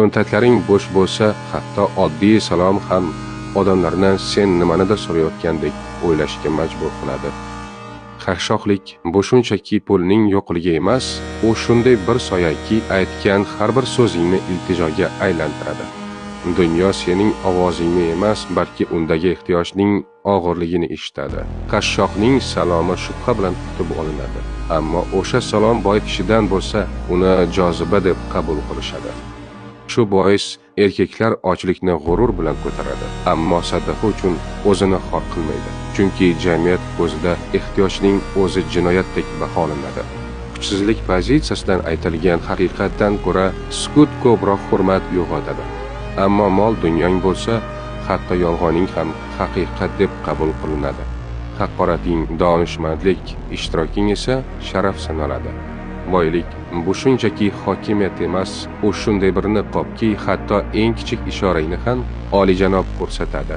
Cho'ntatlaring bo'sh bo'lsa, hatto oddiy salom ham odamlarni sen nimanidir so'rayotgandek o'ylashga majbur qiladi. Qashshoqlik bu shunchaki pulning yo'qligi emas, u shunday bir soyaki aytgan har bir so'zingni iltijoga aylantiradi. Dunyo sening ovozingni emas, balki undagi ehtiyojning og'irligini eshitadi. Qashshoqning salomi shubha bilan kutib olinadi, ammo o'sha salom boy kishidan bo'lsa, uni joziba deb qabul qilishadi. Shu bois erkaklar ochlikni g'urur bilan ko'taradi, ammo sadaqa uchun o'zini xor qilmaydi. Chunki jamiyat ko'zida ehtiyojning o'zi jinoyatdek baholanadi. Kuchsizlik pozitsiyasidan aytilgan haqiqatdan ko'ra sukut ko'proq hurmat uyg'otadi. Ammo mol dunyong bo'lsa, hatto yolg'oning ham haqiqat deb qabul qilinadi. Haqorating donishmandlik, ishtiroking esa sharaf sanaladi. Boylik bu shunchaki hokimiyat emas, u shunday bir niqobki, hatto eng kichik ishorangni ham olijanob ko'rsatadi.